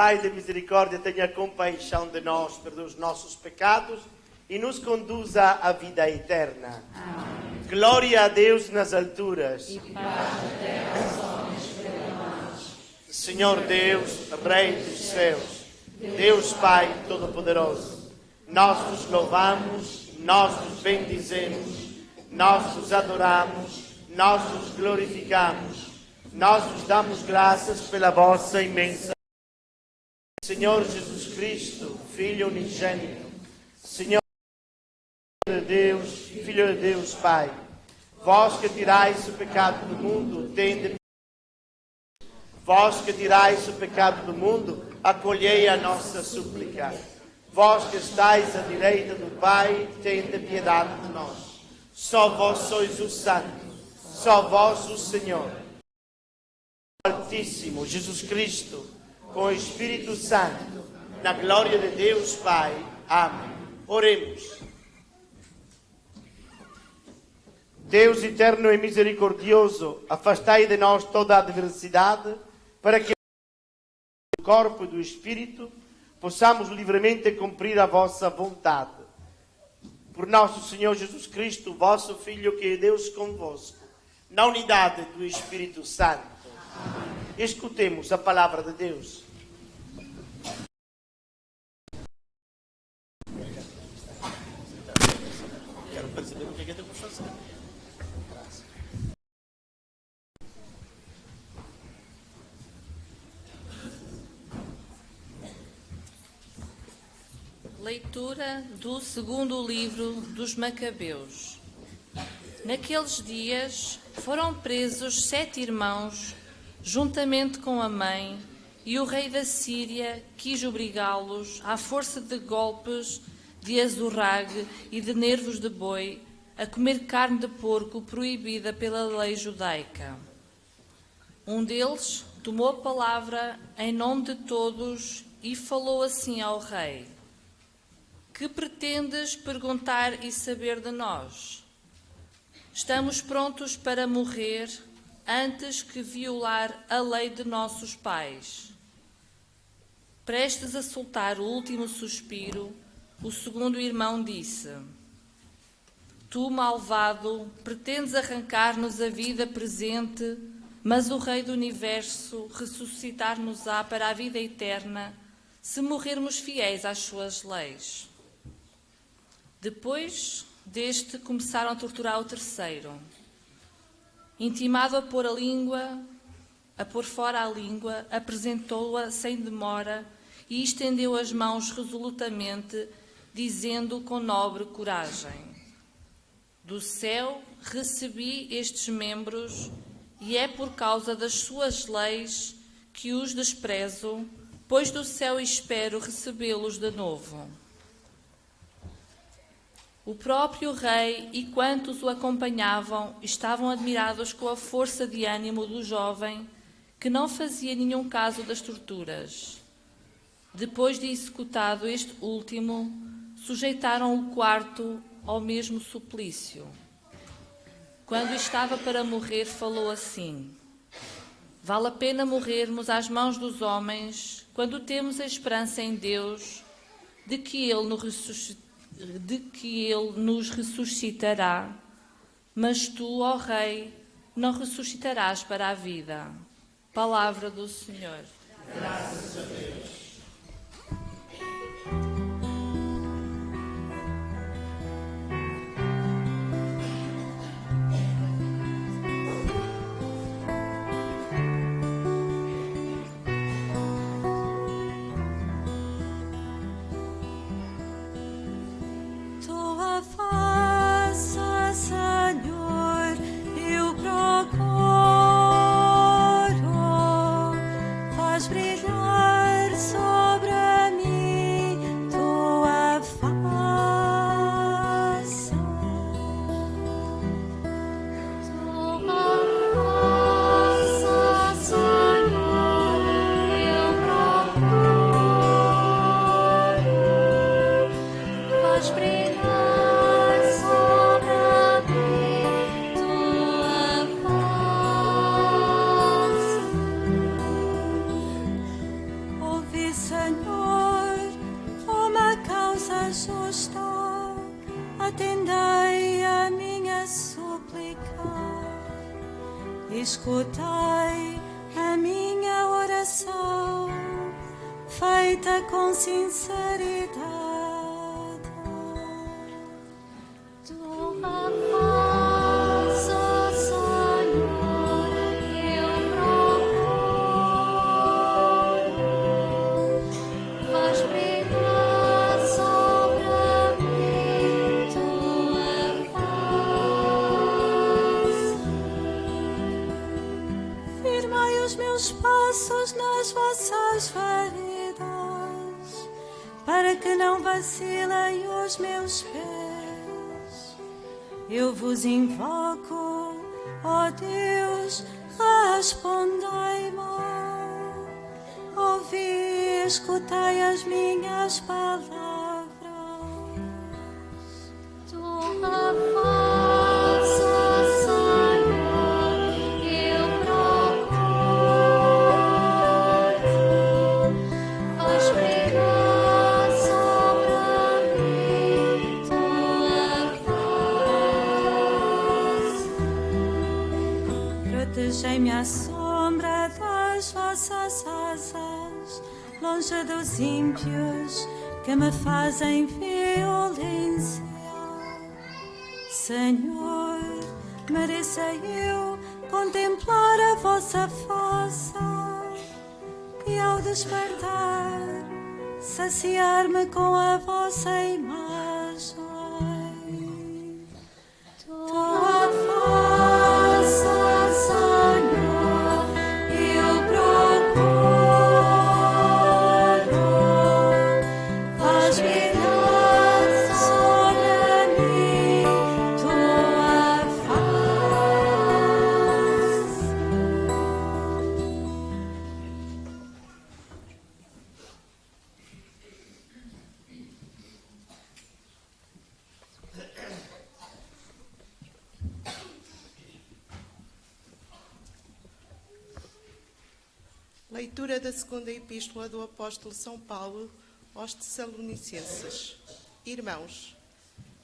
Pai de misericórdia, tenha compaixão de nós, perdoe os nossos pecados e nos conduza à vida eterna. Amém. Glória a Deus nas alturas. E paz na terra aos homens perdoados. Senhor Deus, Rei dos céus, Deus Pai Todo-Poderoso, nós vos louvamos, nós vos bendizemos, nós vos adoramos, nós vos glorificamos, nós vos damos graças pela vossa imensa. Senhor Jesus Cristo, Filho unigênito, Senhor de Deus, Filho de Deus Pai, vós que tirais o pecado do mundo, tende. Vós que tirais o pecado do mundo, acolhei a nossa súplica. Vós que estáis à direita do Pai, tende piedade de nós. Só vós sois o Santo, só vós o Senhor. Altíssimo Jesus Cristo, com o Espírito Santo, na glória de Deus Pai. Amém. Oremos. Deus eterno e misericordioso, afastai de nós toda a adversidade, para que do corpo e do Espírito possamos livremente cumprir a vossa vontade. Por nosso Senhor Jesus Cristo, vosso Filho, que é Deus convosco, na unidade do Espírito Santo. Escutemos a palavra de Deus. Quero perceber o que é que eu tenho que fazer. Leitura do segundo livro dos Macabeus. Naqueles dias foram presos 7 irmãos, juntamente com a mãe, e o rei da Síria quis obrigá-los, à força de golpes de azorrague e de nervos de boi, a comer carne de porco proibida pela lei judaica. Um deles tomou a palavra em nome de todos e falou assim ao rei: que pretendes perguntar e saber de nós? Estamos prontos para morrer antes que violar a lei de nossos pais. Prestes a soltar o último suspiro, o segundo irmão disse: tu, malvado, pretendes arrancar-nos a vida presente, mas o Rei do Universo ressuscitar-nos-á para a vida eterna, se morrermos fiéis às suas leis. Depois deste, começaram a torturar o terceiro. Intimado a pôr fora a língua, apresentou-a sem demora e estendeu as mãos resolutamente, dizendo com nobre coragem: do céu recebi estes membros, e é por causa das suas leis que os desprezo, pois do céu espero recebê-los de novo. O próprio rei e quantos o acompanhavam estavam admirados com a força de ânimo do jovem, que não fazia nenhum caso das torturas. Depois de executado este último, sujeitaram o quarto ao mesmo suplício. Quando estava para morrer, falou assim: vale a pena morrermos às mãos dos homens, quando temos a esperança em Deus de que Ele nos ressuscitará, mas tu, ó Rei, não ressuscitarás para a vida. Palavra do Senhor. Graças a Deus. Brilhar Senhor, uma causa justa, atendei a minha súplica, escutai a minha oração, feita com sinceridade. Tua voz, ó Senhor, eu procuro. Faz brilhar sobre mim tua face. Firmai os meus passos nas vossas veredas, para que não vacilem os meus pés. Eu vos invoco, ó Deus, respondei-me. Ouvi, escutai as minhas palavras. Tua voz, ó Senhor, eu procuro. Faz brilhar sobre mim tua face. Protegei-me à sombra das vossas asas, longe dos ímpios que me fazem violência. Senhor, mereça eu contemplar a vossa face e ao despertar saciar-me com a vossa imagem. Tua face, ó Senhor, eu procuro. Faz brilhar sobre mim tua face. Leitura da segunda epístola do apóstolo São Paulo aos Tessalonicenses. Irmãos,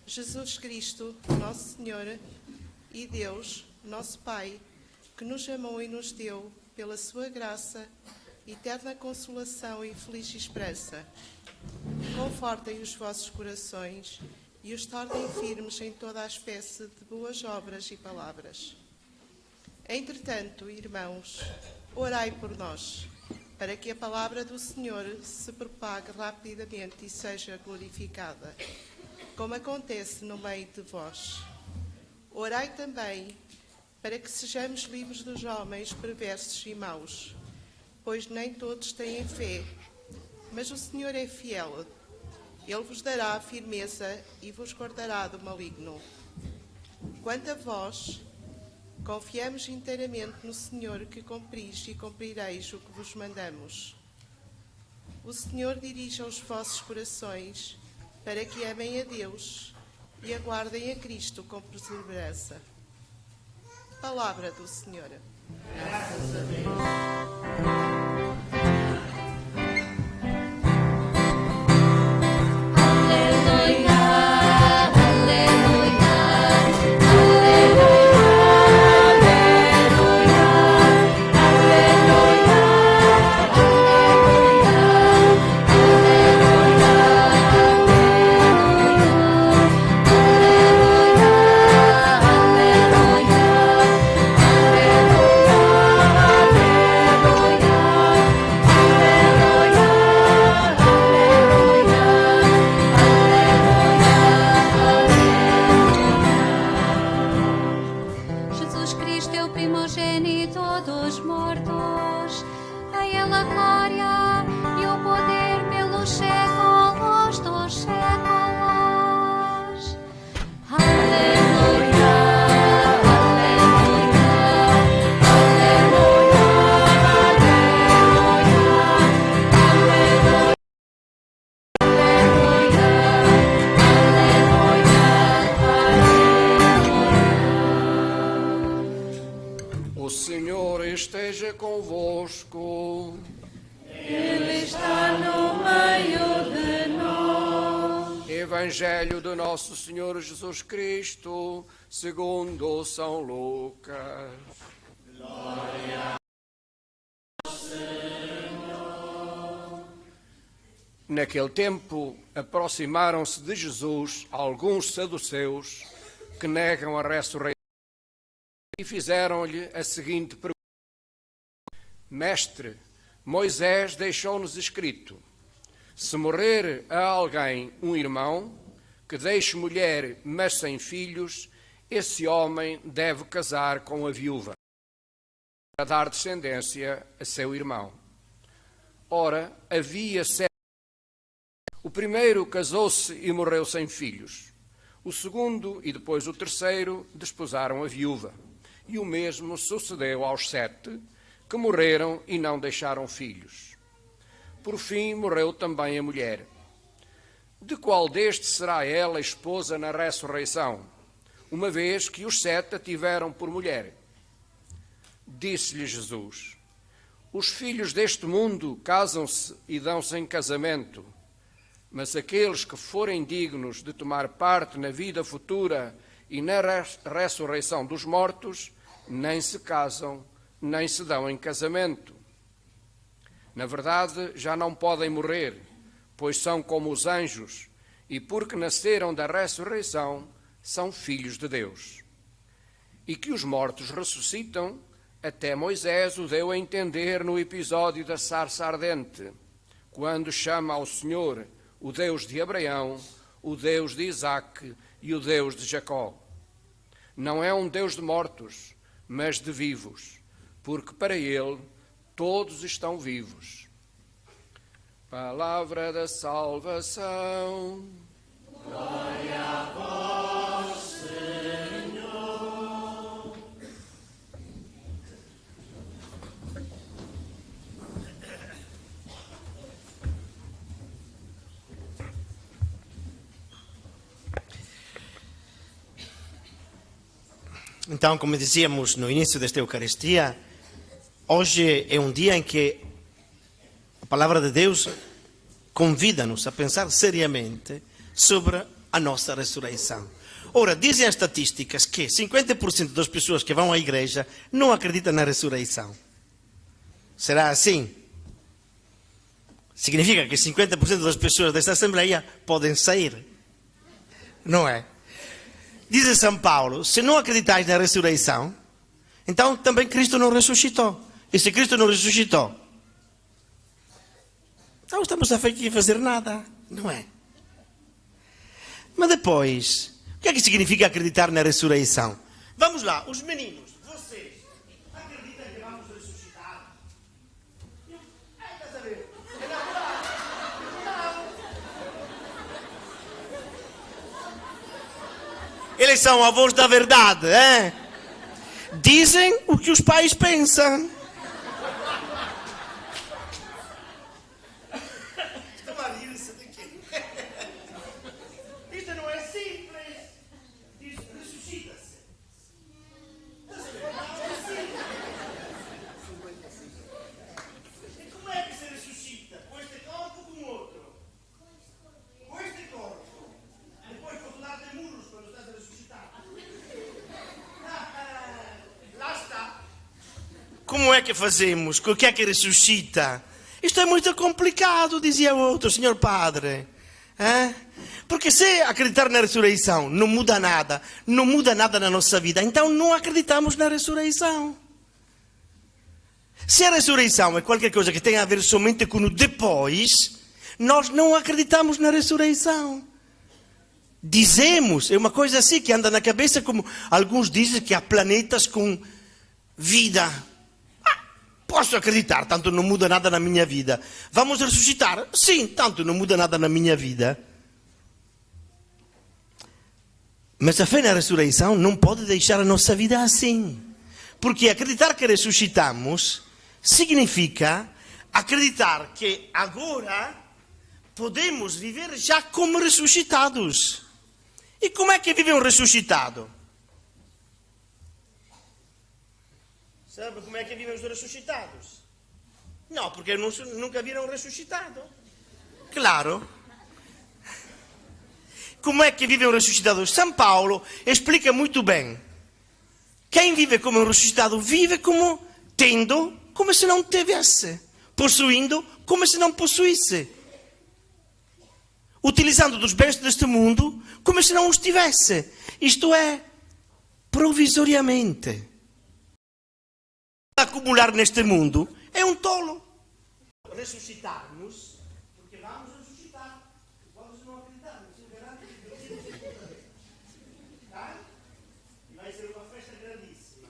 Jesus Cristo, nosso Senhor, e Deus, nosso Pai, que nos amou e nos deu, pela sua graça, eterna consolação e feliz esperança, confortem os vossos corações e os tornem firmes em toda a espécie de boas obras e palavras. Entretanto, irmãos, orai por nós, para que a palavra do Senhor se propague rapidamente e seja glorificada, como acontece no meio de vós. Orai também para que sejamos livres dos homens perversos e maus, pois nem todos têm fé, mas o Senhor é fiel. Ele vos dará a firmeza e vos guardará do maligno. Quanto a vós, confiamos inteiramente no Senhor, que cumpris e cumprireis o que vos mandamos. O Senhor dirija os vossos corações para que amem a Deus e aguardem a Cristo com perseverança. Palavra do Senhor. Graças a Deus. O Senhor esteja convosco. Ele está no Evangelho de nosso Senhor Jesus Cristo, segundo São Lucas. Naquele tempo, aproximaram-se de Jesus alguns saduceus que negam a ressurreição e fizeram-lhe a seguinte pergunta: Mestre, Moisés deixou-nos escrito: se morrer a alguém um irmão, que deixe mulher, mas sem filhos, esse homem deve casar com a viúva, para dar descendência a seu irmão. Ora, havia 7. O primeiro casou-se e morreu sem filhos. O segundo e depois o terceiro desposaram a viúva. E o mesmo sucedeu aos 7, que morreram e não deixaram filhos. Por fim, morreu também a mulher. De qual destes será ela esposa na ressurreição, uma vez que os 7 a tiveram por mulher? Disse-lhe Jesus: os filhos deste mundo casam-se e dão-se em casamento, mas aqueles que forem dignos de tomar parte na vida futura e na ressurreição dos mortos, nem se casam, nem se dão em casamento. Na verdade, já não podem morrer, pois são como os anjos, e porque nasceram da ressurreição, são filhos de Deus. E que os mortos ressuscitam, até Moisés o deu a entender no episódio da sarça ardente, quando chama ao Senhor o Deus de Abraão, o Deus de Isaque e o Deus de Jacó. Não é um Deus de mortos, mas de vivos, porque para ele todos estão vivos. Palavra da salvação. Glória a vós, Senhor. Então, como dizíamos no início desta Eucaristia, hoje é um dia em que a Palavra de Deus convida-nos a pensar seriamente sobre a nossa ressurreição. Ora, dizem as estatísticas que 50% das pessoas que vão à igreja não acreditam na ressurreição. Será assim? Significa que 50% das pessoas desta Assembleia podem sair. Não é? Diz São Paulo: se não acreditais na ressurreição, então também Cristo não ressuscitou. E se Cristo não ressuscitou, não estamos aqui a fazer nada, não é? Mas depois, o que é que significa acreditar na ressurreição? Vamos lá, os meninos, vocês acreditam que vamos ressuscitar? Estás a ver? Eles são avós da verdade, hein? Dizem o que os pais pensam. Estão a rir-se de quê? Isto não é simples. Diz, ressuscita-se. Não é simples. E como é que se ressuscita? Com este corpo ou com outro? Com este corpo. Depois vou dar de muros quando estás a ressuscitar. Lá está. Como é que fazemos? O que é que ressuscita? Isto é muito complicado, dizia o outro, senhor padre. Porque se acreditar na ressurreição não muda nada, não muda nada na nossa vida, então não acreditamos na ressurreição. Se a ressurreição é qualquer coisa que tem a ver somente com o depois, nós não acreditamos na ressurreição. Dizemos, é uma coisa assim que anda na cabeça, como alguns dizem que há planetas com vida. Posso acreditar, tanto não muda nada na minha vida. Vamos ressuscitar? Sim, tanto não muda nada na minha vida. Mas a fé na ressurreição não pode deixar a nossa vida assim. Porque acreditar que ressuscitamos significa acreditar que agora podemos viver já como ressuscitados. E como é que vive um ressuscitado? Sabe como é que vivem os ressuscitados? Não, porque nunca viram um ressuscitado. Claro. como é que vive um ressuscitado? São Paulo explica muito bem. Quem vive como um ressuscitado vive como tendo como se não tivesse, possuindo como se não possuísse, utilizando dos bens deste mundo como se não os tivesse. Isto é, provisoriamente. Acumular neste mundo é um tolo. Ressuscitarmos, porque vamos ressuscitar. Vamos não acreditar, tá? E vai ser uma festa grandíssima.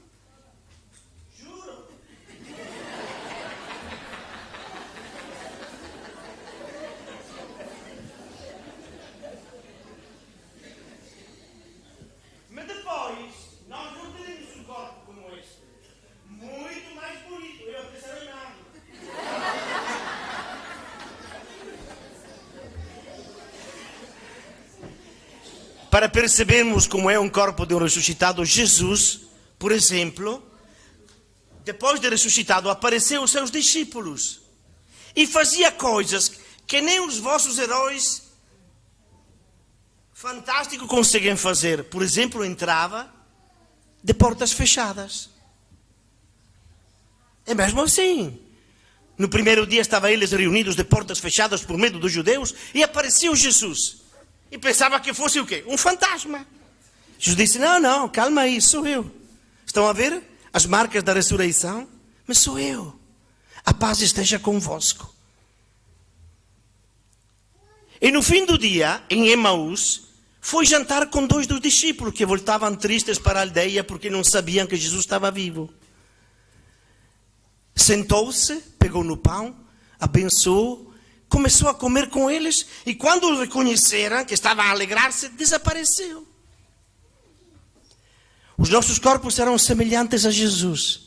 Juro. Mas depois, nós não teremos um corpo como este. Muito mais bonito. Eu pensei nada. Para percebermos como é um corpo de um ressuscitado, Jesus, por exemplo, depois de ressuscitado, apareceu aos seus discípulos e fazia coisas que nem os vossos heróis fantásticos conseguem fazer. Por exemplo, entrava de portas fechadas. É mesmo assim. No primeiro dia estavam eles reunidos de portas fechadas por medo dos judeus e apareceu Jesus. E pensava que fosse o quê? Um fantasma. Jesus disse, não, calma aí, sou eu. Estão a ver as marcas da ressurreição? Mas sou eu. A paz esteja convosco. E no fim do dia, em Emaús, foi jantar com 2 dos discípulos que voltavam tristes para a aldeia porque não sabiam que Jesus estava vivo. Sentou-se, pegou no pão, abençoou, começou a comer com eles e quando o reconheceram, que estava a alegrar-se, desapareceu. Os nossos corpos serão semelhantes a Jesus.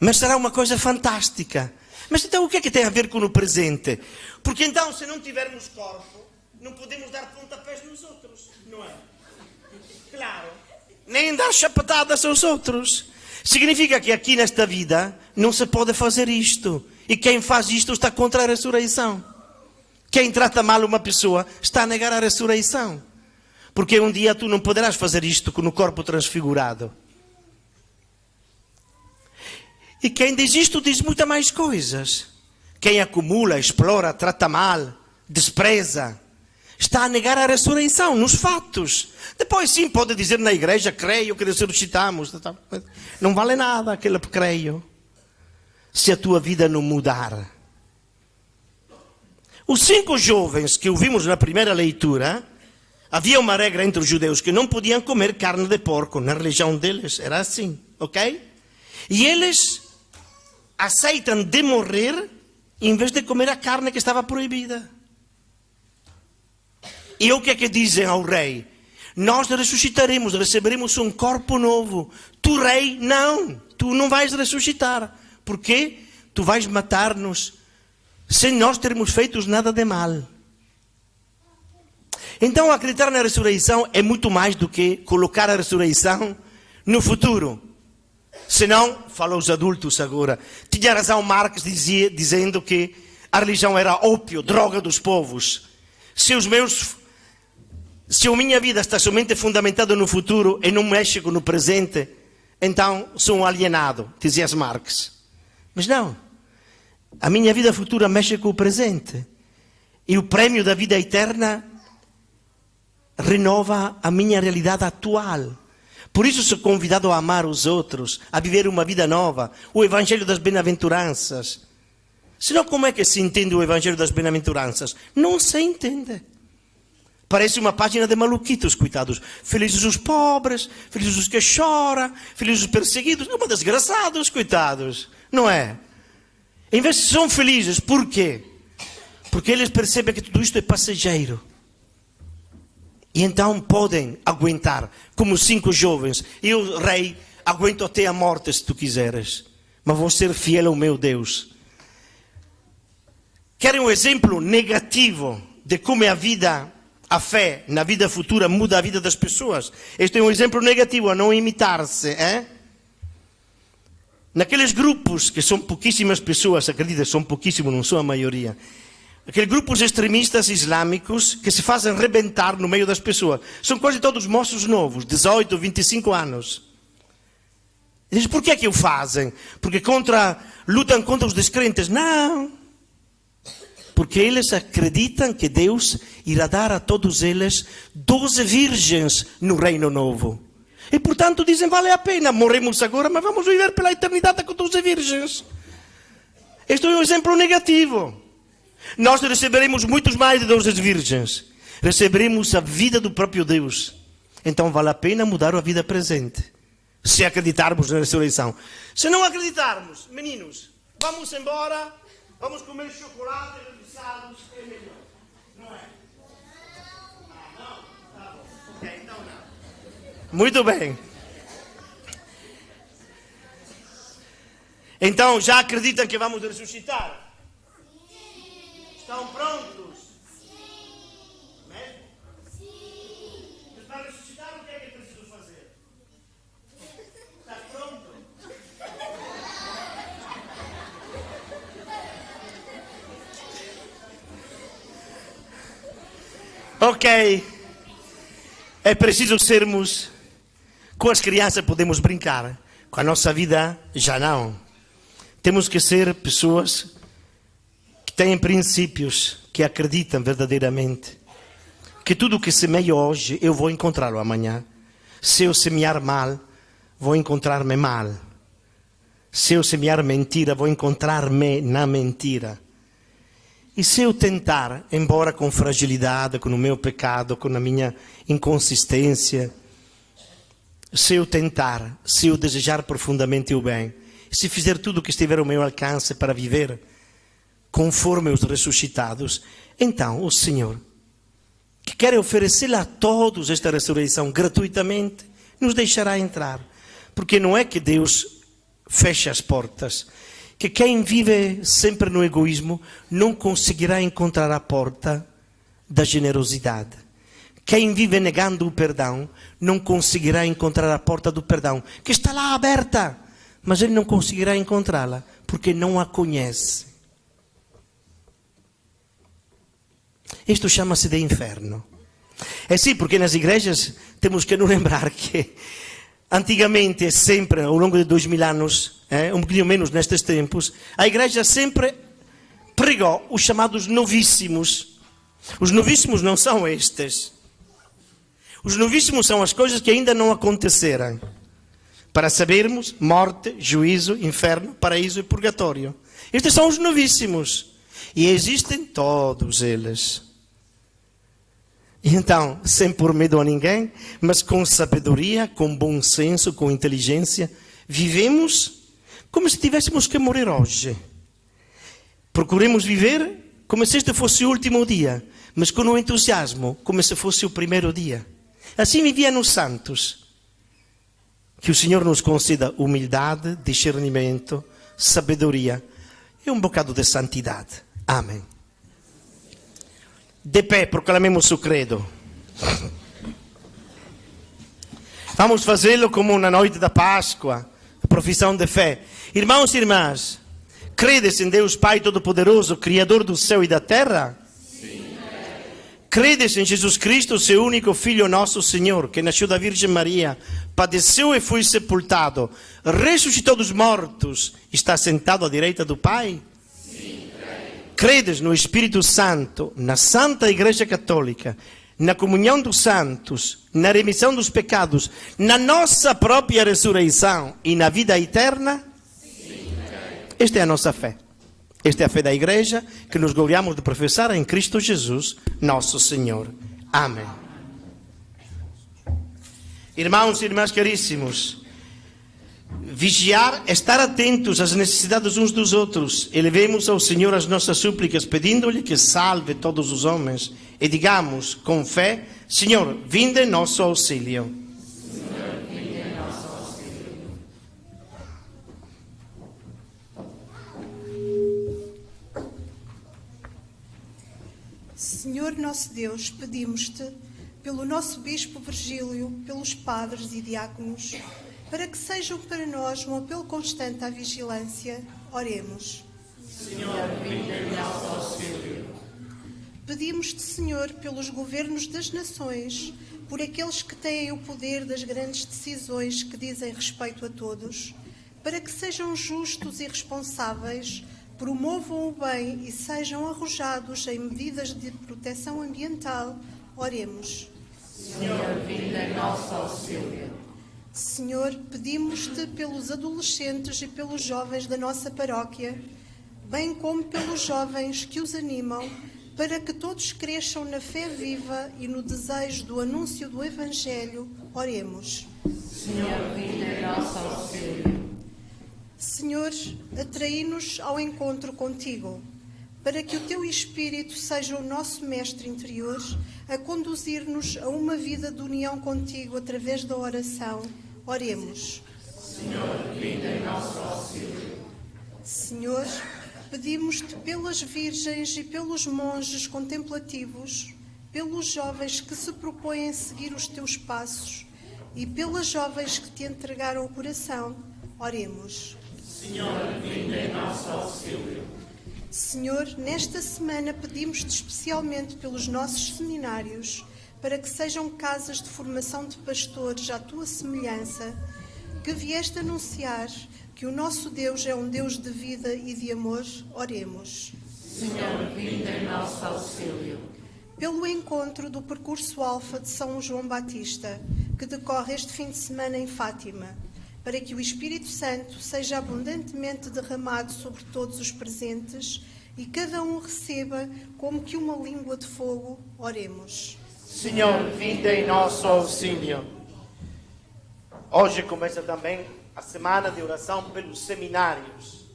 Mas será uma coisa fantástica. Mas então o que é que tem a ver com o presente? Porque então, se não tivermos corpo, não podemos dar pontapés nos outros, não é? Claro. Nem dar chapatadas aos outros. Significa que aqui nesta vida não se pode fazer isto. E quem faz isto está contra a ressurreição. Quem trata mal uma pessoa está a negar a ressurreição. Porque um dia tu não poderás fazer isto com o corpo transfigurado. E quem diz isto diz muitas mais coisas. Quem acumula, explora, trata mal, despreza, está a negar a ressurreição nos fatos. Depois sim pode dizer na igreja, creio que ressuscitamos. Não vale nada aquele creio, se a tua vida não mudar. Os 5 jovens que ouvimos na primeira leitura, havia uma regra entre os judeus que não podiam comer carne de porco, na religião deles era assim, ok? E eles aceitam de morrer em vez de comer a carne que estava proibida. E o que é que dizem ao rei? Nós ressuscitaremos, receberemos um corpo novo. Tu, rei, não. Tu não vais ressuscitar. Por quê? Tu vais matar-nos sem nós termos feito nada de mal. Então, acreditar na ressurreição é muito mais do que colocar a ressurreição no futuro. Senão, falo aos adultos agora, tinha razão Marx dizendo que a religião era ópio, droga dos povos. Se a minha vida está somente fundamentada no futuro e não mexe no presente, então sou um alienado, dizia Marx. Mas não, a minha vida futura mexe com o presente. E o prêmio da vida eterna renova a minha realidade atual. Por isso sou convidado a amar os outros, a viver uma vida nova, o Evangelho das Bem-aventuranças. Senão como é que se entende o Evangelho das Bem-aventuranças? Não se entende. Parece uma página de maluquitos, coitados. Felizes os pobres, felizes os que choram, felizes os perseguidos. Uma desgraçados, coitados. Não é? Em vez de são felizes, por quê? Porque eles percebem que tudo isto é passageiro. E então podem aguentar, como 5 jovens. Eu, rei, aguento até a morte se tu quiseres. Mas vou ser fiel ao meu Deus. Querem um exemplo negativo de como a vida, a fé na vida futura muda a vida das pessoas? Este é um exemplo negativo, a não imitar-se. Naqueles grupos, que são pouquíssimas pessoas, acredita, são pouquíssimos, não são a maioria. aqueles grupos extremistas islâmicos que se fazem rebentar no meio das pessoas. São quase todos moços novos, 18, 25 anos. E diz, por que é que o fazem? Porque lutam contra os descrentes? Não. Porque eles acreditam que Deus irá dar a todos eles 12 virgens no reino novo. E portanto dizem, vale a pena, morremos agora, mas vamos viver pela eternidade com 12 virgens. Este é um exemplo negativo. Nós receberemos muitos mais de 12 virgens. Receberemos a vida do próprio Deus. Então vale a pena mudar a vida presente. Se acreditarmos na ressurreição. Se não acreditarmos, meninos, vamos embora, vamos comer chocolate, revisados, é melhor. Não é? Não? Tá bom. Ok, então não. Muito bem. Então, já acreditam que vamos ressuscitar? Sim. Estão prontos? Sim. Mesmo? Sim. Mas para ressuscitar, o que é preciso fazer? Está pronto? Ok. É preciso sermos... Com as crianças podemos brincar. Com a nossa vida, já não. Temos que ser pessoas que têm princípios, que acreditam verdadeiramente. Que tudo o que semeio hoje, eu vou encontrá-lo amanhã. Se eu semear mal, vou encontrar-me mal. Se eu semear mentira, vou encontrar-me na mentira. E se eu tentar, embora com fragilidade, com o meu pecado, com a minha inconsistência, se eu tentar, se eu desejar profundamente o bem, se fizer tudo o que estiver ao meu alcance para viver conforme os ressuscitados, então o Senhor, que quer oferecer a todos esta ressurreição gratuitamente, nos deixará entrar. Porque não é que Deus fecha as portas, que quem vive sempre no egoísmo não conseguirá encontrar a porta da generosidade. Quem vive negando o perdão não conseguirá encontrar a porta do perdão, que está lá aberta. Mas ele não conseguirá encontrá-la, porque não a conhece. Isto chama-se de inferno. É sim, porque nas igrejas temos que nos lembrar que antigamente, sempre, ao longo de 2000 anos, um bocadinho menos nestes tempos, a igreja sempre pregou os chamados novíssimos. Os novíssimos não são estes. Os novíssimos são as coisas que ainda não aconteceram. Para sabermos morte, juízo, inferno, paraíso e purgatório. Estes são os novíssimos. E existem todos eles. E então, sem pôr medo a ninguém, mas com sabedoria, com bom senso, com inteligência, vivemos como se tivéssemos que morrer hoje. Procuremos viver como se este fosse o último dia, mas com um entusiasmo, como se fosse o primeiro dia. Assim viviam os santos. Que o Senhor nos conceda humildade, discernimento, sabedoria e um bocado de santidade. Amém. De pé, proclamemos o credo. Vamos fazê-lo como na noite da Páscoa, a profissão de fé. Irmãos e irmãs, credes em Deus Pai Todo-Poderoso, Criador do céu e da terra? Credes em Jesus Cristo, seu único Filho, nosso Senhor, que nasceu da Virgem Maria, padeceu e foi sepultado, ressuscitou dos mortos, está sentado à direita do Pai? Sim, credes no Espírito Santo, na Santa Igreja Católica, na comunhão dos santos, na remissão dos pecados, na nossa própria ressurreição e na vida eterna? Sim, esta é a nossa fé. Esta é a fé da Igreja que nos gloriamos de professar em Cristo Jesus, nosso Senhor. Amém. Irmãos e irmãs caríssimos, vigiar, estar atentos às necessidades uns dos outros. Elevemos ao Senhor as nossas súplicas, pedindo-lhe que salve todos os homens. E digamos com fé, Senhor, vinde em nosso auxílio. Senhor nosso Deus, pedimos-te, pelo nosso Bispo Virgílio, pelos padres e diáconos, para que sejam para nós um apelo constante à vigilância, oremos. Senhor, vinde em nosso auxílio. Pedimos-te, Senhor, pelos governos das nações, por aqueles que têm o poder das grandes decisões que dizem respeito a todos, para que sejam justos e responsáveis, promovam o bem e sejam arrojados em medidas de proteção ambiental. Oremos. Senhor, vinda em nosso auxílio. Senhor, pedimos-te pelos adolescentes e pelos jovens da nossa paróquia, bem como pelos jovens que os animam, para que todos cresçam na fé viva e no desejo do anúncio do Evangelho. Oremos. Senhor, vinda em nosso auxílio. Senhor, atrai-nos ao encontro contigo, para que o teu Espírito seja o nosso mestre interior, a conduzir-nos a uma vida de união contigo através da oração. Oremos. Senhor, vinda em nosso auxílio. Senhor, pedimos-te pelas virgens e pelos monges contemplativos, pelos jovens que se propõem a seguir os teus passos e pelas jovens que te entregaram o coração. Oremos. Senhor, vinda em nosso auxílio. Senhor, nesta semana pedimos-te especialmente pelos nossos seminários, para que sejam casas de formação de pastores à tua semelhança, que vieste anunciar que o nosso Deus é um Deus de vida e de amor. Oremos. Senhor, vinda em nosso auxílio. Pelo encontro do percurso alfa de São João Batista, que decorre este fim de semana em Fátima, para que o Espírito Santo seja abundantemente derramado sobre todos os presentes e cada um receba como que uma língua de fogo. Oremos. Senhor, vinda em nosso auxílio. Hoje começa também a semana de oração pelos seminários.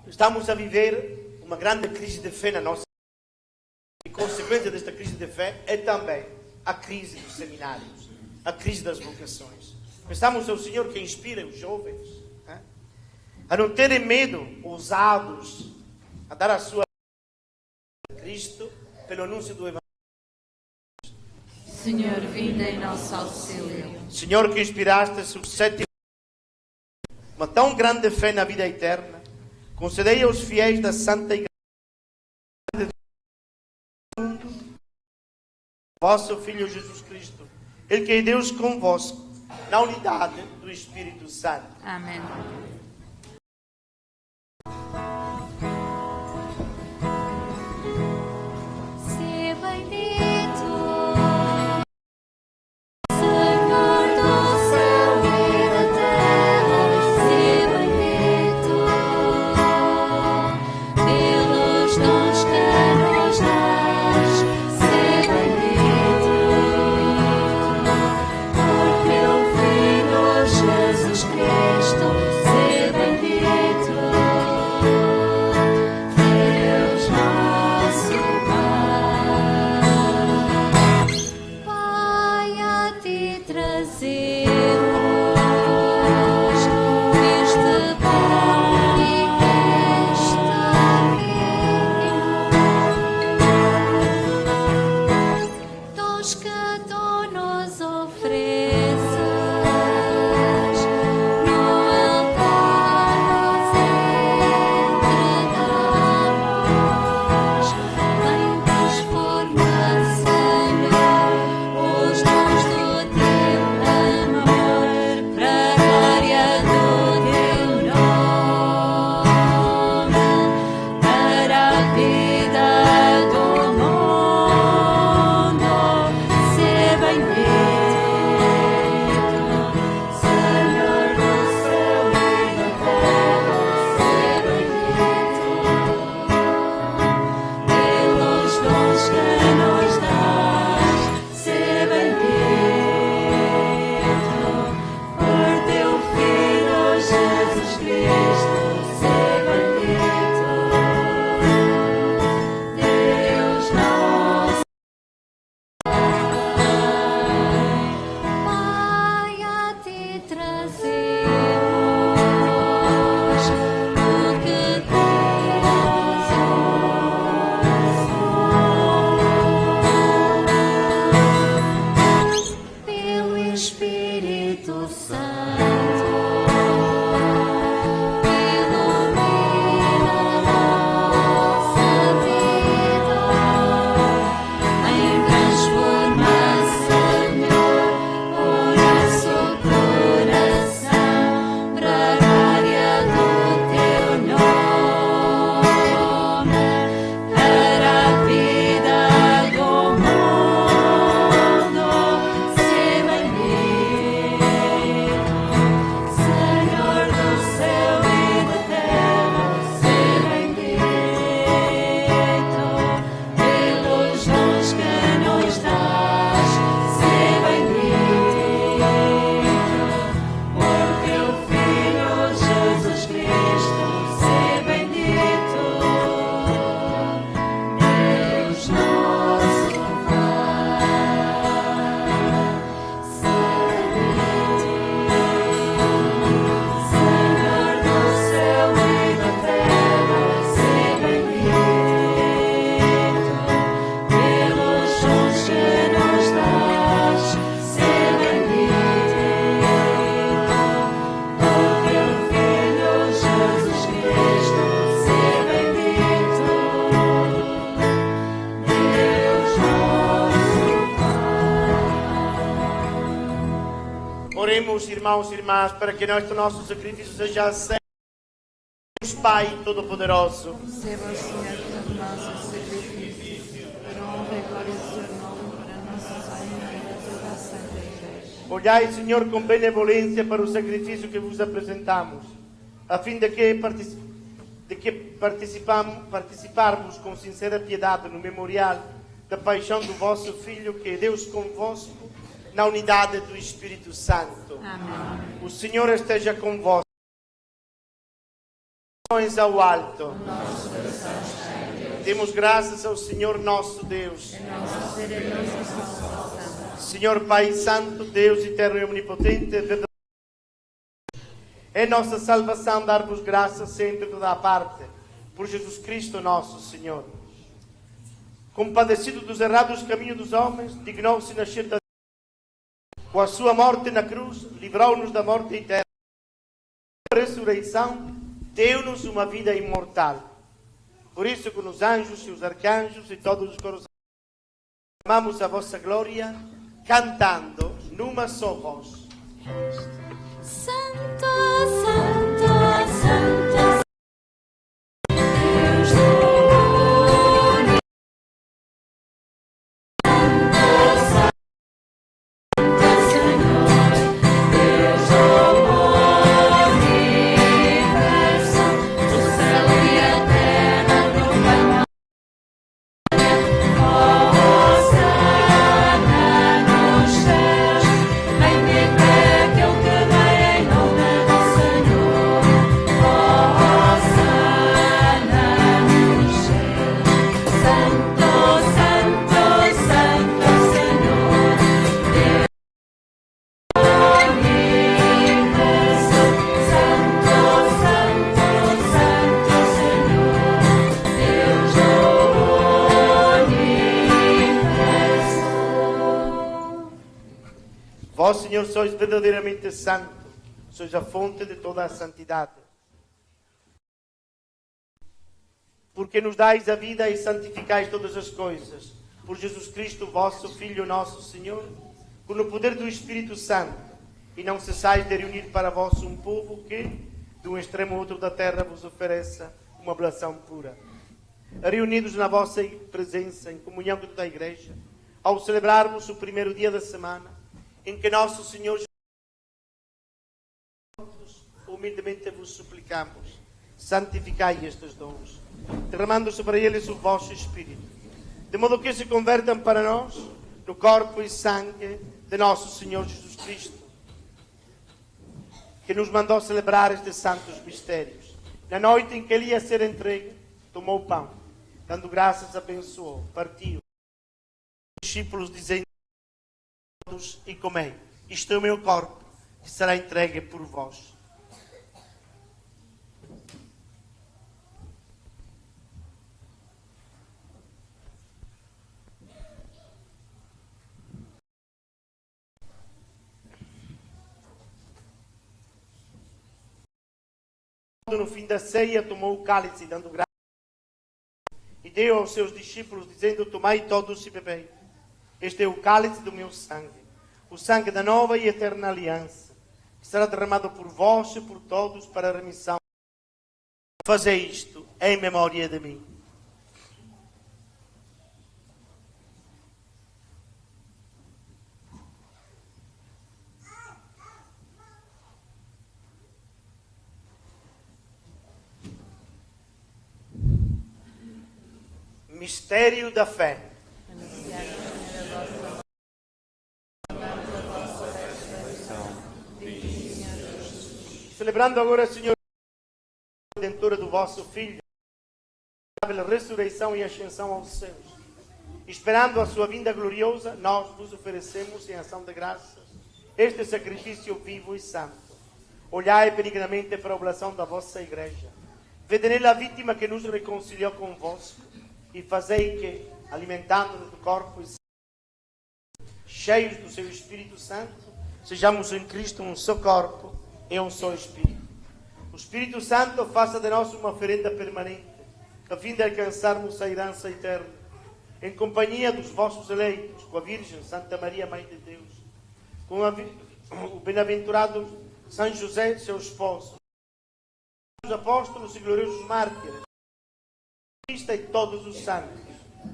Estamos a viver uma grande crise de fé na nossa vida. E consequência desta crise de fé é também a crise dos seminários, a crise das vocações. Peçamos ao Senhor que inspire os jovens a não terem medo, ousados, a dar a sua vida a Cristo pelo anúncio do Evangelho. Senhor, vinda em nosso auxílio. Senhor, que inspiraste os 7 uma tão grande fé na vida eterna, concedei aos fiéis da Santa Igreja vosso Filho Jesus Cristo, Ele que é Deus convosco, na unidade do Espírito Santo. Amém. Se bendito, Senhor do céu e da terra, se bendito, pelos dons que nos dás, se bendito, por teu Filho Jesus Cristo, se bendito, Deus nosso Pai. Pai, a ti trazemos este pão e esta vinho, dons que tu nos ofereces, no altar nos entregamos. Vem transformar, Senhor, os dons do teu amor, para a glória do teu nome, para a vida do mundo. Se bendito, Senhor do céu e da terra, se bendito, pelos dons que nos dás, se bendito, por teu Filho Jesus Cristo, se bendito, pedimos, irmãos e irmãs, para que este nosso sacrifício seja aceito. Deus Pai Todo-Poderoso, Receba o Senhor de nós o sacrifício, para a honra e glória do seu nome, para a nossa alma e para toda a Santa Igreja. olhai, Senhor, com benevolência para o sacrifício que vos apresentamos, a fim de que participarmos com sincera piedade no memorial da paixão do vosso Filho, que é Deus convosco, na unidade do Espírito Santo. Amém. O Senhor esteja convosco. Ao alto. Demos graças ao Senhor nosso Deus. Senhor Pai Santo, Deus eterno e omnipotente, verdadeiro. É nossa salvação dar-vos graças sempre de toda a parte, por Jesus Cristo nosso Senhor. Compadecido dos errados caminhos dos homens, dignou-se nascer da com a sua morte na cruz, livrou-nos da morte eterna. A ressurreição deu-nos uma vida imortal. Por isso que os anjos e os arcanjos e todos os coros amamos a vossa glória, cantando numa só voz. Santo, Santo, Santo, Deus do universo. Santo, Senhor, Deus do universo, do céu e a terra proclamam. Hosana nos céus, bendito é aquele que vem em nome do Senhor. Hosana nos céus, Santo, Santo, Santo Senhor, Deus do universo. Santo, Santo, Santo Senhor, Deus do universo. Vós, Senhor, sois verdadeiramente santo, sois a fonte de toda a santidade. Porque nos dais a vida e santificais todas as coisas, por Jesus Cristo, vosso Filho, nosso Senhor, com o poder do Espírito Santo, e não cessais de reunir para vós um povo que, de um extremo ao outro da terra, vos ofereça uma oblação pura. Reunidos na vossa presença, em comunhão com toda a Igreja, ao celebrarmos o primeiro dia da semana, em que nosso Senhor Jesus, humildemente vos suplicamos, santificai estes dons, derramando sobre eles o vosso Espírito, de modo que se convertam para nós no corpo e sangue de nosso Senhor Jesus Cristo, que nos mandou celebrar estes santos mistérios. Na noite em que ele ia ser entregue, tomou o pão, dando graças, abençoou, partiu. Os discípulos dizendo: todos e comei, isto é o meu corpo, que será entregue por vós. No fim da ceia, tomou o cálice, dando graças, e deu aos seus discípulos, dizendo: tomai todos e bebei. Este é o cálice do meu sangue, o sangue da nova e eterna aliança, que será derramado por vós e por todos para a remissão. Fazei isto em memória de mim. Mistério da fé. Celebrando agora, Senhor, a redentora do vosso Filho, a ressurreição e ascensão aos céus. Esperando a sua vinda gloriosa, nós vos oferecemos, em ação de graças, este sacrifício vivo e santo. Olhai benignamente para a oblação da vossa Igreja. Vede nela a vítima que nos reconciliou convosco, e fazei que, alimentando-nos do corpo e sangue, cheios do seu Espírito Santo, sejamos em Cristo um só corpo e um só Espírito. O Espírito Santo faça de nós uma oferenda permanente, a fim de alcançarmos a herança eterna, em companhia dos vossos eleitos, com a Virgem Santa Maria, Mãe de Deus, com a o bem-aventurado São José, seu esposo, os apóstolos e gloriosos mártires, Cristo e todos os santos,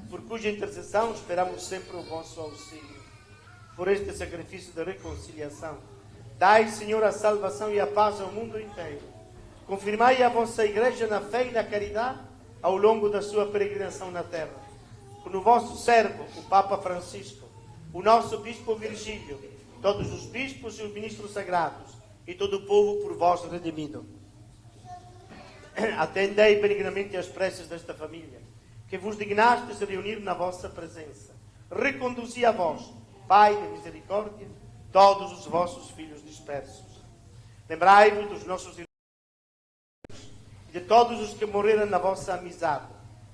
por cuja intercessão esperamos sempre o vosso auxílio. Por este sacrifício de reconciliação, dai, Senhor, a salvação e a paz ao mundo inteiro. Confirmai a vossa Igreja na fé e na caridade ao longo da sua peregrinação na terra. Com o vosso servo, o Papa Francisco, o nosso Bispo Virgílio, todos os bispos e os ministros sagrados e todo o povo por vós redimido. Atendei benignamente as preces desta família, que vos dignastes reunir na vossa presença. Reconduzi a vós, Pai de misericórdia, todos os vossos filhos dispersos. Lembrai-vos dos nossos irmãos e de todos os que morreram na vossa amizade.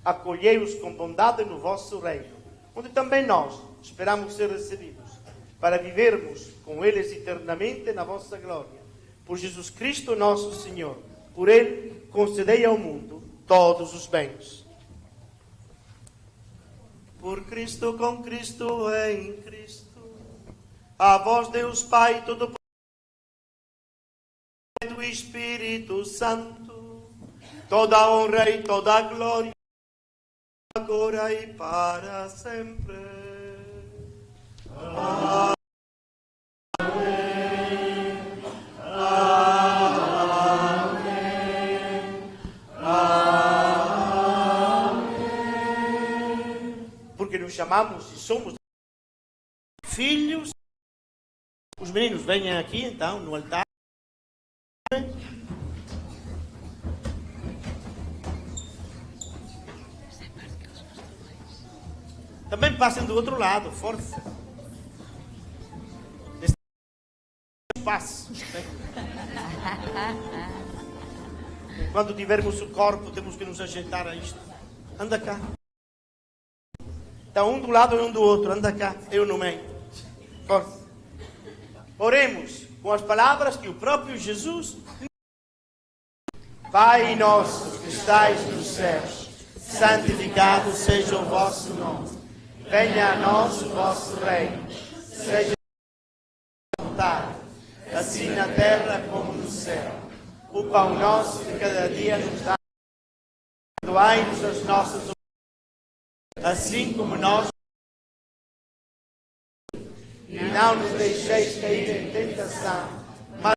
Acolhei-os com bondade no vosso reino, onde também nós esperamos ser recebidos, para vivermos com eles eternamente na vossa glória. Por Jesus Cristo nosso Senhor, por Ele concedei ao mundo todos os bens. Por Cristo, com Cristo, em Cristo, a vós Deus Pai Todo-Poderoso, do Espírito Santo, toda a honra e toda a glória, agora e para sempre. Amém. Porque nos chamamos e somos filhos. Os meninos venham aqui então no altar. Também passem do outro lado, força. Espaço. Quando tivermos o corpo, temos que nos ajeitar a isto. Anda cá. Está um do lado e um do outro. Anda cá. Eu no meio. Força. Oremos com as palavras que o próprio Jesus. Pai nosso que estais nos céus, santificado seja o vosso nome. Venha a nós o vosso reino. Seja a vontade, assim na terra como no céu. O pão nosso de cada dia nos dá. Perdoai-nos as nossas ofensas, assim como nós. E não nos deixeis cair em tentação, mas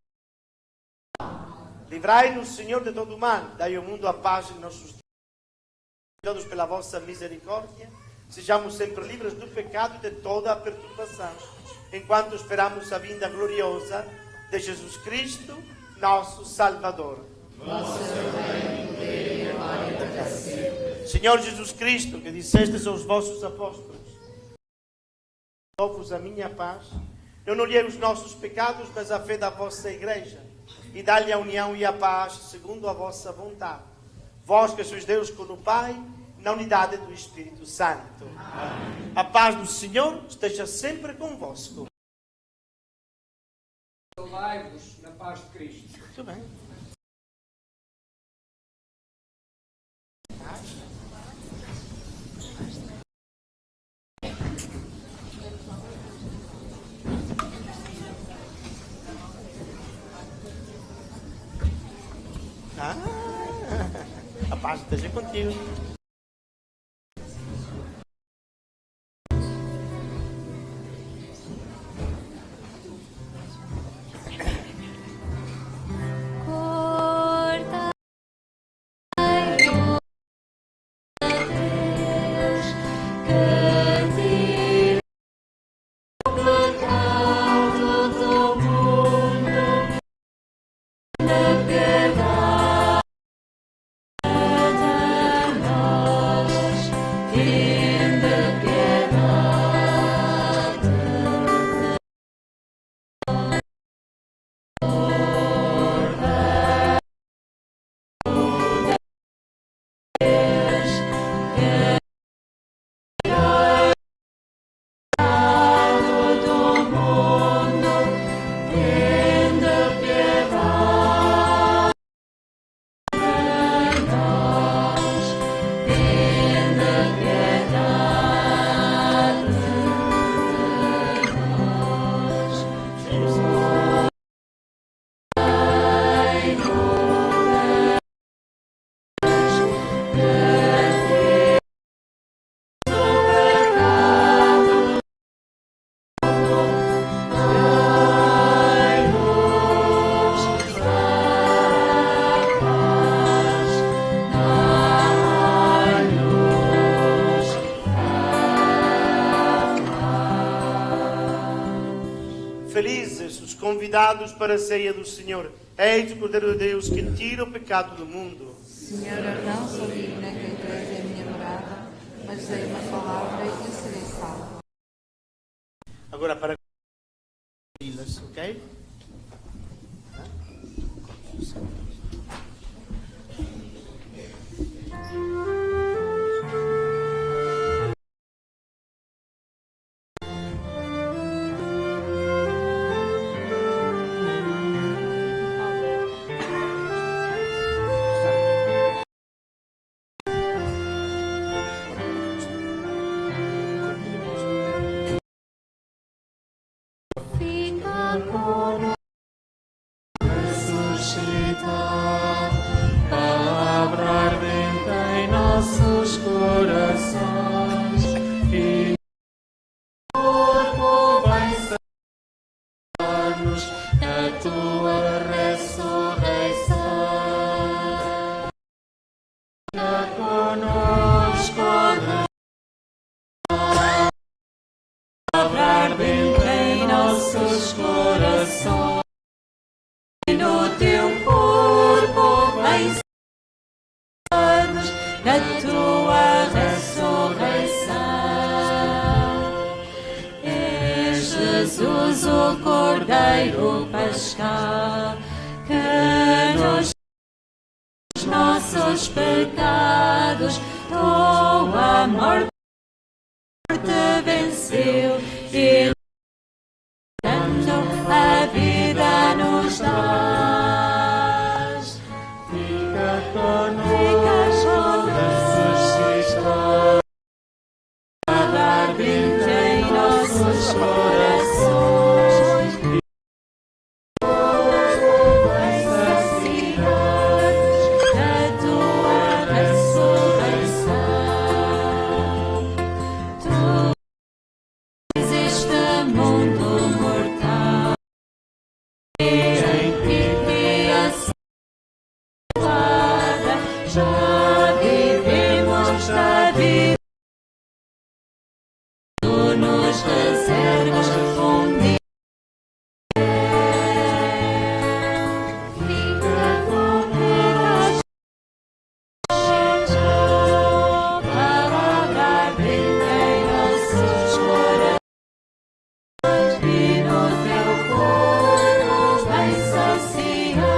livrai-nos, Senhor, de todo o mal. Dai ao mundo a paz em nossos dias. Todos pela vossa misericórdia, sejamos sempre livres do pecado e de toda a perturbação, enquanto esperamos a vinda gloriosa de Jesus Cristo, nosso Salvador. Senhor Jesus Cristo, que dissestes aos vossos apóstolos: dou-vos a minha paz, não olhei os nossos pecados, mas a fé da vossa Igreja, e dá-lhe a união e a paz, segundo a vossa vontade. Vós que sois Deus com o Pai, na unidade do Espírito Santo. Amém. A paz do Senhor esteja sempre convosco. Salvai-vos na paz de Cristo. Muito bem. A paz esteja contigo. Piedad de Felizes os convidados para a ceia do Senhor. Eis o Cordeiro de Deus que tira o pecado do mundo. Senhora, não sou digna que entregue a minha morada, mas dei uma palavra e serei salvo. Agora para filas, ok? Palavra ardente em nossos corações e o corpo vai salvar-nos a tua ressurreição. Fica conosco, palavra ardente em nossos corações. No teu corpo vem salvar-nos na tua ressurreição. É Jesus o Cordeiro Pascal que nos nossos pecados tua morte venceu e dando a vida nos dás. Fica conosco, ressuscitou, ardente em nossos corações. Vai saciar-nos da tua ressurreição. Tu és este mundo mortal. Já vivemos a vida, tu nos reservas um dia. Fica conosco, palavra ardente em nossos corações e no teu corpo vai saciar-nos.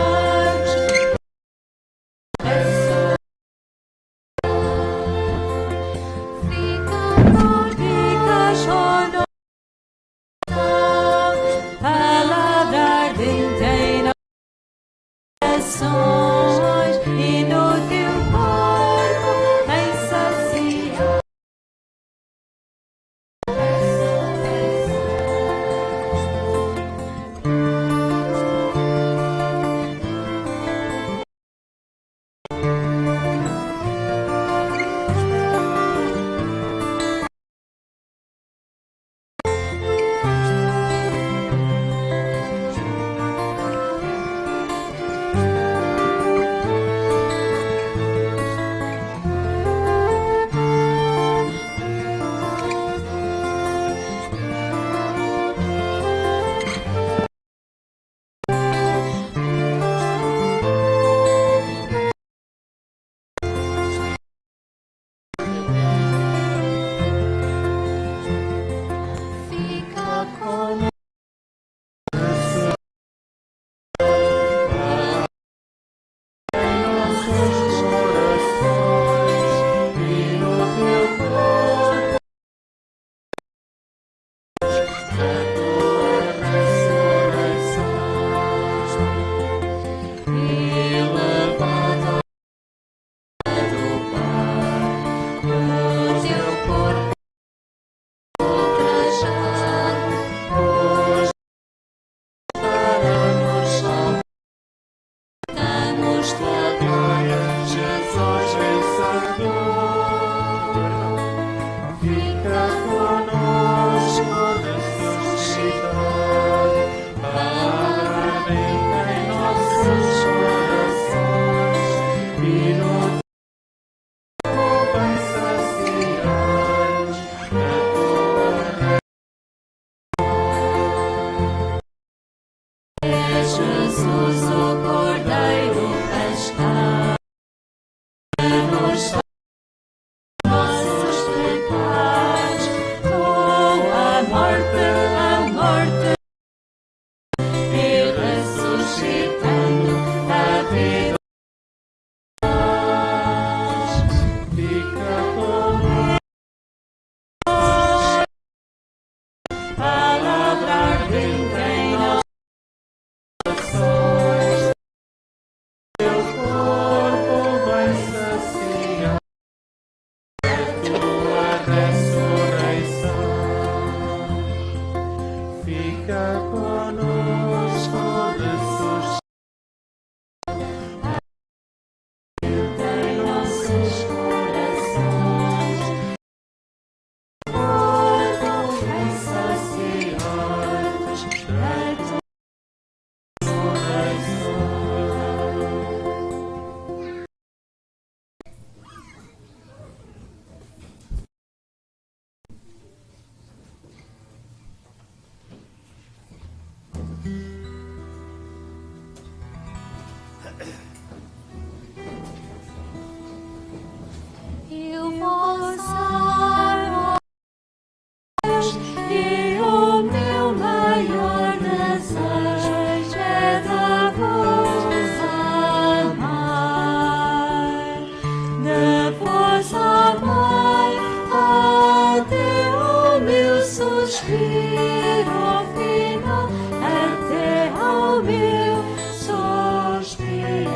suspiro final, até ao meu suspiro.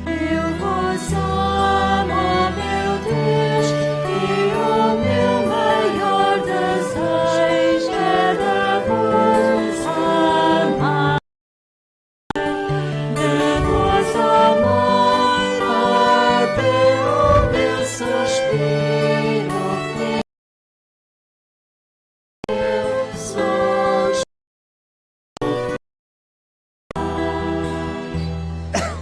Eu vos amo, meu Deus, e o meu maior desejo é de vos amar. De vos amar até ao meu suspiro final.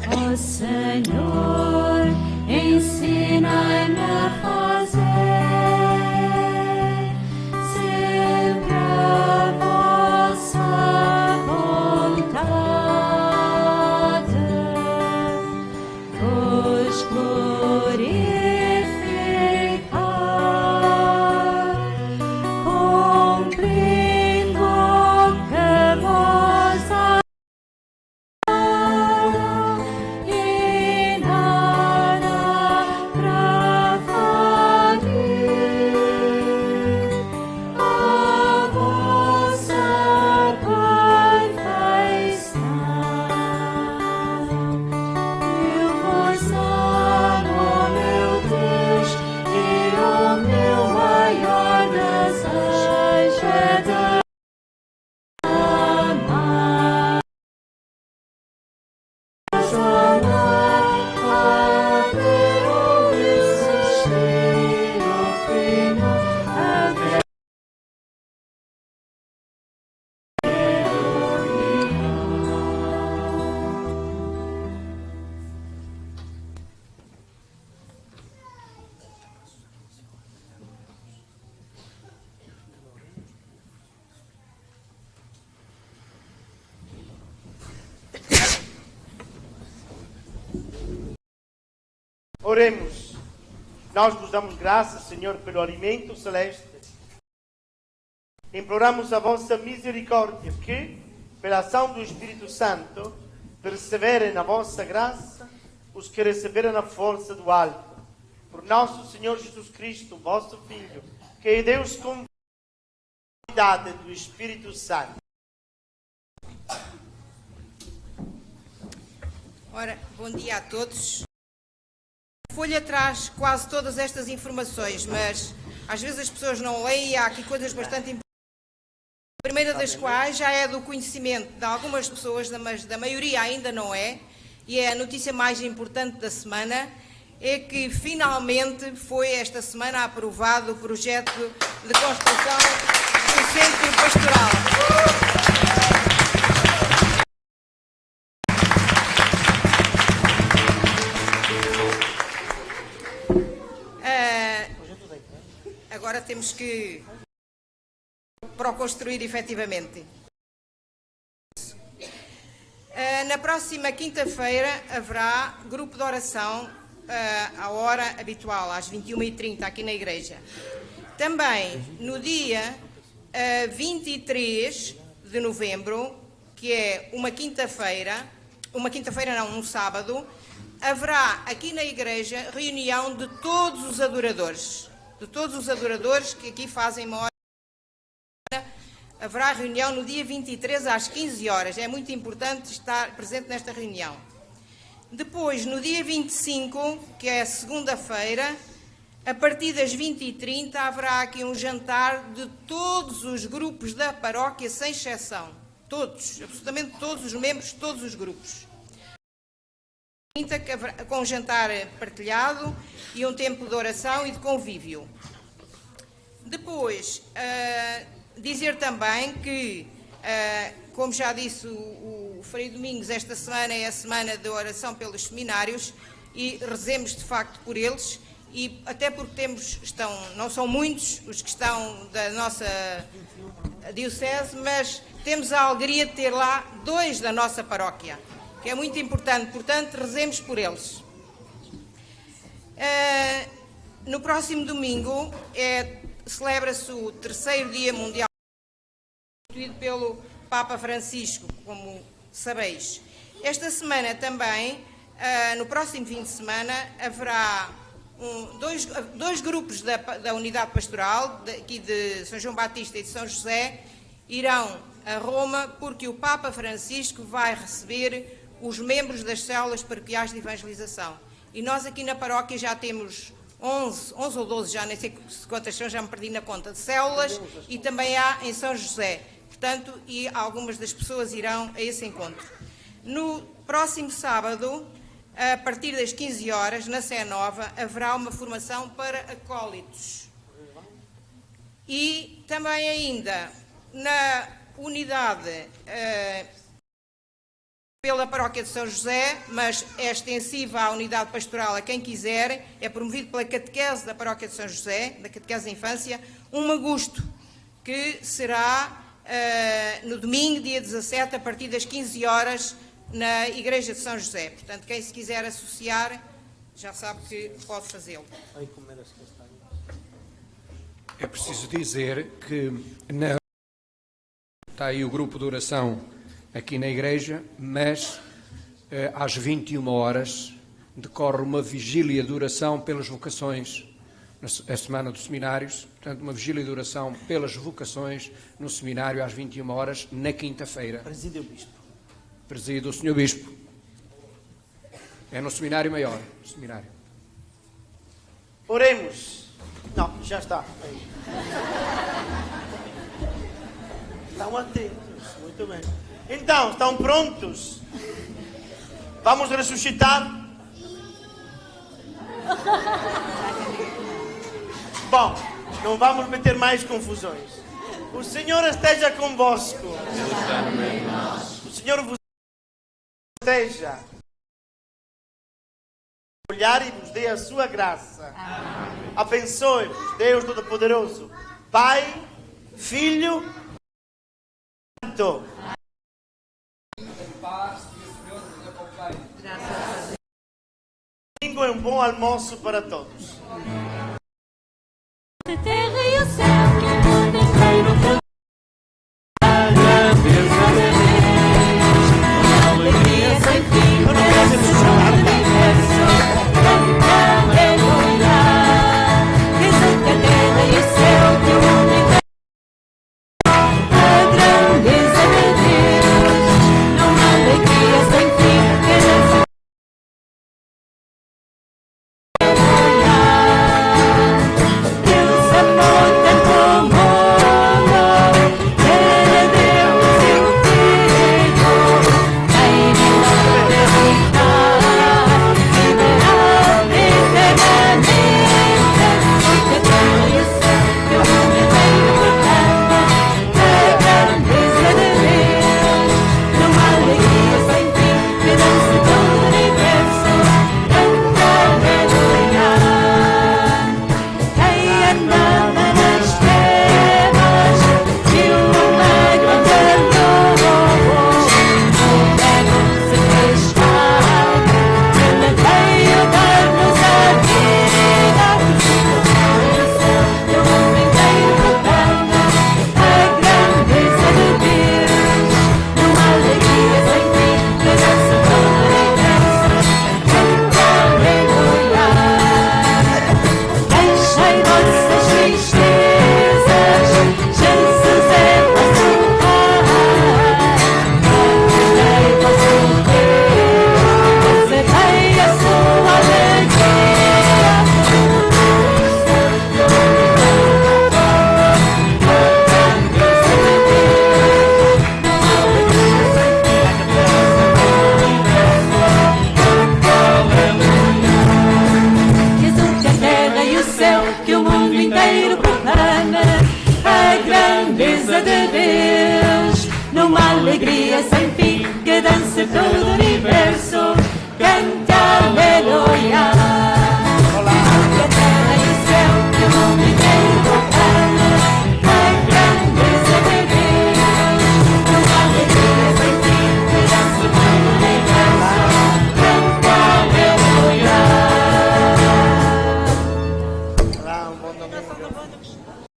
Ó Senhor, ensina-me a fazer sempre a vossa vontade, vos glorificar, cumprindo o que vos e nada preferir a vossa perfeição. Eu vos amo, meu Deus, e o meu maior desejo é de amar. Oremos. Nós vos damos graças, Senhor, pelo alimento celeste. Imploramos a vossa misericórdia que, pela ação do Espírito Santo, perseverem na vossa graça os que receberam a força do alto. Por nosso Senhor Jesus Cristo, vosso Filho, que é Deus com a unidade do Espírito Santo. Ora, bom dia a todos. A folha traz quase todas estas informações, mas às vezes as pessoas não leem e há aqui coisas bastante importantes. A primeira das quais já é do conhecimento de algumas pessoas, mas da maioria ainda não é, e é a notícia mais importante da semana, é que finalmente foi esta semana aprovado o projeto de construção do Centro Pastoral. Agora temos que construir efetivamente. Na próxima quinta-feira haverá grupo de oração à hora habitual, às 21h30, aqui na igreja. Também no dia 23 de novembro, que é um sábado, haverá aqui na igreja reunião de todos os adoradores. Que aqui fazem uma hora. Haverá reunião no dia 23 às 15 horas. É muito importante estar presente nesta reunião. Depois, no dia 25, que é segunda-feira, a partir das 20h30, haverá aqui um jantar de todos os grupos da paróquia, sem exceção. Todos, absolutamente todos os membros de todos os grupos. Com um jantar partilhado e um tempo de oração e de convívio. Depois, dizer também que, como já disse o Frei Domingos, esta semana é a semana de oração pelos seminários e rezemos de facto por eles, e até porque não são muitos os que estão da nossa diocese, mas temos a alegria de ter lá 2 da nossa paróquia, que é muito importante, portanto, rezemos por eles. No próximo domingo celebra-se o 3º Dia Mundial, instituído pelo Papa Francisco, como sabeis. Esta semana também, no próximo fim de semana, haverá dois grupos da unidade pastoral, aqui de São João Batista e de São José, irão a Roma porque o Papa Francisco vai receber os membros das células paroquiais de evangelização. E nós aqui na paróquia já temos 11 ou 12, já nem sei quantas são, já me perdi na conta, de células, e também há em São José. Portanto, e algumas das pessoas irão a esse encontro. No próximo sábado, a partir das 15 horas, na Sé Nova, haverá uma formação para acólitos. E também ainda na unidade pela paróquia de São José, mas é extensiva à unidade pastoral a quem quiser, é promovido pela catequese da paróquia de São José, da catequese da infância, um magusto, que será no domingo, dia 17, a partir das 15 horas, na Igreja de São José. Portanto, quem se quiser associar, já sabe que pode fazê-lo. É preciso dizer que está aí o grupo de oração aqui na igreja, mas às 21 horas decorre uma vigília de oração pelas vocações, a semana dos seminários, portanto uma vigília de oração pelas vocações no seminário às 21 horas, na quinta-feira. Preside o Bispo. Preside o Sr. Bispo. É no seminário maior. Seminário. Oremos. Não, já está. Aí. Estão atentos. Muito bem. Então, estão prontos? Vamos ressuscitar? Bom, não vamos meter mais confusões. O Senhor esteja convosco. O Senhor vos esteja. Olhar e vos dê a sua graça. Abençoe-vos, Deus Todo-Poderoso, Pai, Filho e Santo. Domingo é um bom almoço para todos. A terra e o céu que o mundo inteiro